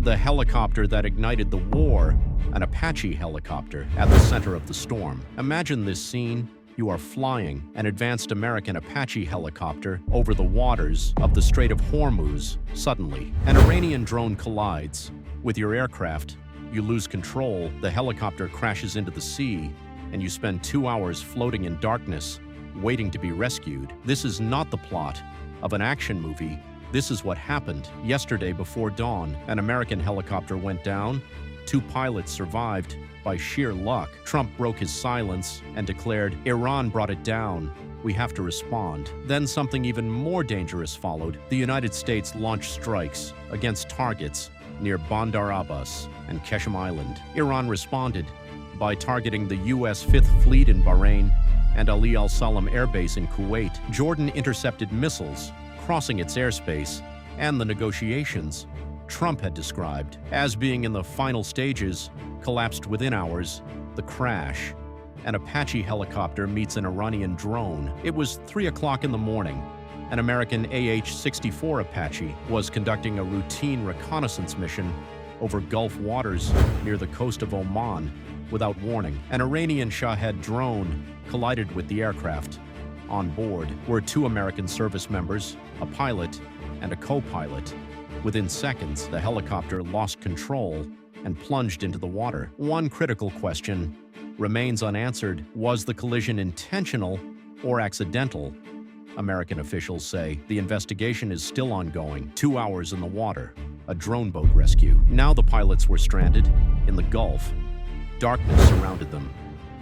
The helicopter that ignited the war, an Apache helicopter, at the center of the storm. Imagine this scene. You are flying an advanced American Apache helicopter over the waters of the Strait of Hormuz. Suddenly, an Iranian drone collides with your aircraft. You lose control, the helicopter crashes into the sea, and you spend 2 hours floating in darkness, waiting to be rescued. This is not the plot of an action movie. This is what happened. Yesterday before dawn, an American helicopter went down. 2 pilots survived by sheer luck. Trump broke his silence and declared, "Iran brought it down. We have to respond." Then something even more dangerous followed. The United States launched strikes against targets near Bandar Abbas and Qeshm Island. Iran responded by targeting the U.S. Fifth Fleet in Bahrain and Ali Al Salam Air Base in Kuwait. Jordan intercepted missiles crossing its airspace, and the negotiations Trump had described as being in the final stages collapsed within hours. The crash. An Apache helicopter meets an Iranian drone. It was 3 o'clock in the morning. An American AH-64 Apache was conducting a routine reconnaissance mission over Gulf waters near the coast of Oman. Without warning, an Iranian Shahed drone collided with the aircraft. On board were 2 American service members, a pilot and a co-pilot. Within seconds, the helicopter lost control and plunged into the water. One critical question remains unanswered. Was the collision intentional or accidental? American officials say the investigation is still ongoing. 2 hours in the water, a drone boat rescue. Now the pilots were stranded in the Gulf. Darkness surrounded them.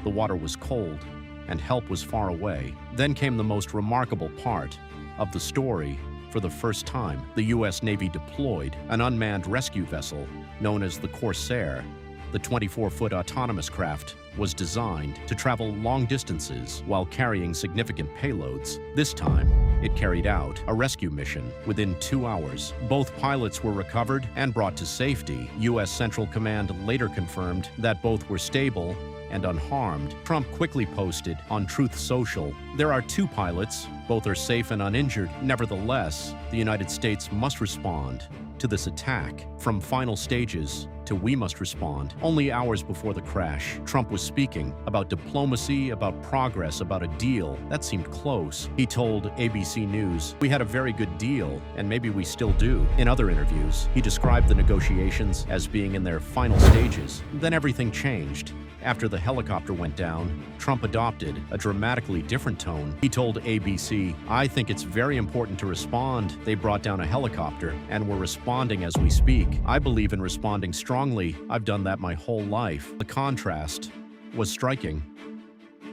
The water was cold, and help was far away. Then came the most remarkable part of the story. For the first time, the U.S. Navy deployed an unmanned rescue vessel known as the Corsair. The 24-foot autonomous craft was designed to travel long distances while carrying significant payloads. This time, it carried out a rescue mission within 2 hours. Both pilots were recovered and brought to safety. U.S. Central Command later confirmed that both were stable and unharmed. Trump quickly posted on Truth Social, "There are 2 pilots. Both are safe and uninjured. Nevertheless, the United States must respond to this attack. From final stages to we must respond." Only hours before the crash, Trump was speaking about diplomacy, about progress, about a deal that seemed close. He told ABC News, "We had a very good deal, and maybe we still do." In other interviews, he described the negotiations as being in their final stages. Then everything changed. After the helicopter went down, Trump adopted a dramatically different tone. He told ABC, "I think it's very important to respond. They brought down a helicopter, and we're responding as we speak. I believe in responding strongly. I've done that my whole life." The contrast was striking.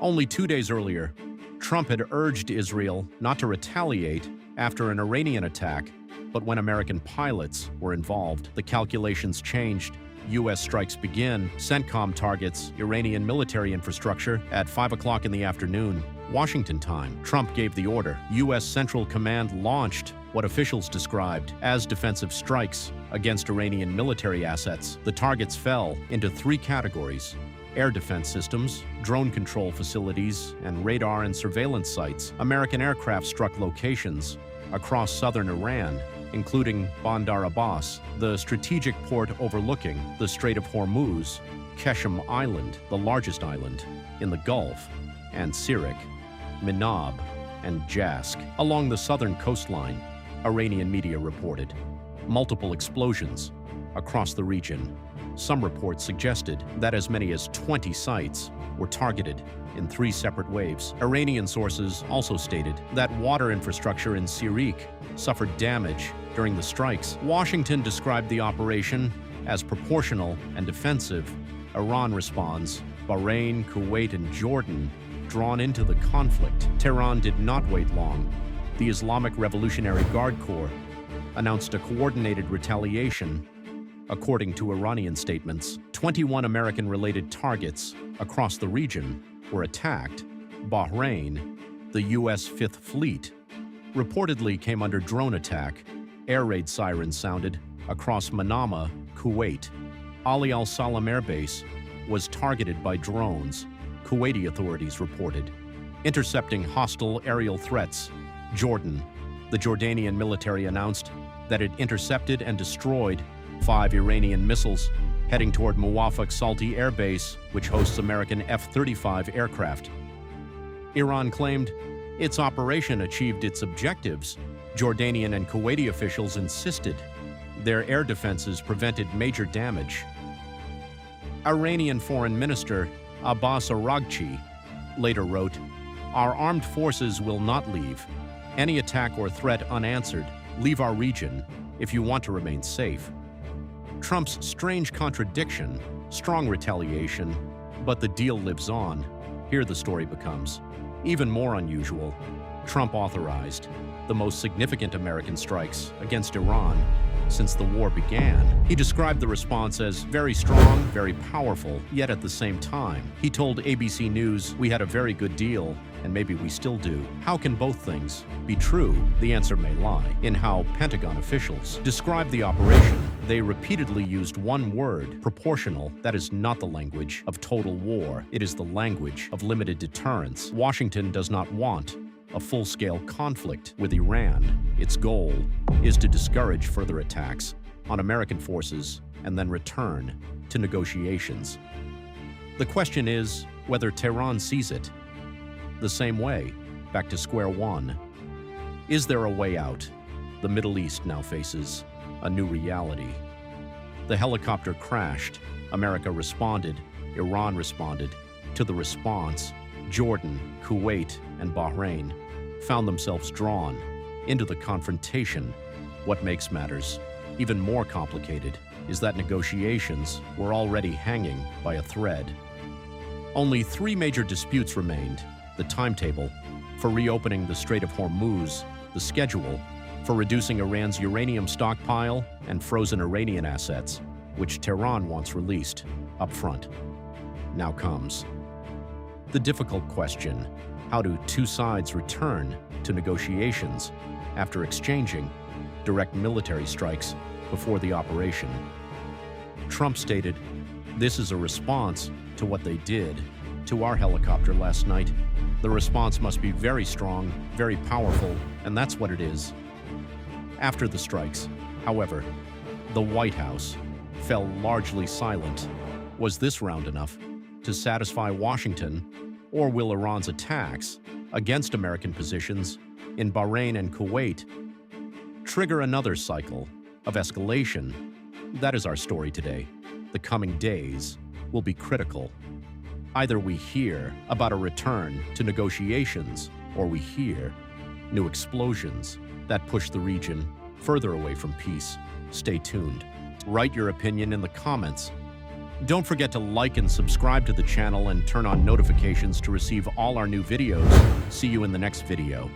Only 2 days earlier, Trump had urged Israel not to retaliate after an Iranian attack, but when American pilots were involved, the calculations changed. U.S. strikes begin. CENTCOM targets Iranian military infrastructure at 5 o'clock in the afternoon, Washington time. Trump gave the order. U.S. Central Command launched what officials described as defensive strikes against Iranian military assets. The targets fell into 3 categories: air defense systems, drone control facilities, and radar and surveillance sites. American aircraft struck locations across southern Iran, including Bandar Abbas, the strategic port overlooking the Strait of Hormuz, Qeshm Island, the largest island in the Gulf, and Sirik, Minab, and Jask. Along the southern coastline, Iranian media reported multiple explosions across the region. Some reports suggested that as many as 20 sites were targeted in 3 separate waves. Iranian sources also stated that water infrastructure in Sirik suffered damage during the strikes. Washington described the operation as proportional and defensive. Iran responds. Bahrain, Kuwait, and Jordan drawn into the conflict. Tehran did not wait long. The Islamic Revolutionary Guard Corps announced a coordinated retaliation. According to Iranian statements, 21 American-related targets across the region were attacked. Bahrain, the U.S. Fifth Fleet, reportedly came under drone attack. Air raid sirens sounded across Manama, Kuwait. Ali Al Salam Air Base was targeted by drones, Kuwaiti authorities reported, intercepting hostile aerial threats. Jordan, the Jordanian military announced that it intercepted and destroyed 5 Iranian missiles heading toward Muwafaq Salti Air Base, which hosts American F-35 aircraft. Iran claimed its operation achieved its objectives. Jordanian and Kuwaiti officials insisted their air defenses prevented major damage. Iranian Foreign Minister Abbas Araghchi later wrote, "Our armed forces will not leave any attack or threat unanswered. Leave our region if you want to remain safe." Trump's strange contradiction, strong retaliation, but the deal lives on. Here the story becomes even more unusual. Trump authorized the most significant American strikes against Iran since the war began. He described the response as very strong, very powerful, yet at the same time, he told ABC News, "We had a very good deal, and maybe we still do." How can both things be true? The answer may lie in how Pentagon officials described the operation. They repeatedly used one word, proportional. That is not the language of total war. It is the language of limited deterrence. Washington does not want a full-scale conflict with Iran. Its goal is to discourage further attacks on American forces and then return to negotiations. The question is whether Tehran sees it the same way, back to square one. Is there a way out? The Middle East now faces a new reality. The helicopter crashed. America responded. Iran responded. To the response, Jordan, Kuwait, and Bahrain found themselves drawn into the confrontation. What makes matters even more complicated is that negotiations were already hanging by a thread. Only 3 major disputes remained: the timetable for reopening the Strait of Hormuz, the schedule for reducing Iran's uranium stockpile, and frozen Iranian assets, which Tehran wants released up front. Now comes the difficult question: how do two sides return to negotiations after exchanging direct military strikes before the operation? Trump stated, "This is a response to what they did to our helicopter last night. The response must be very strong, very powerful, and that's what it is." After the strikes, however, the White House fell largely silent. Was this round enough to satisfy Washington, or will Iran's attacks against American positions in Bahrain and Kuwait trigger another cycle of escalation? That is our story today. The coming days will be critical. Either we hear about a return to negotiations, or we hear new explosions that push the region further away from peace. Stay tuned. Write your opinion in the comments. Don't forget to like and subscribe to the channel and turn on notifications to receive all our new videos. See you in the next video.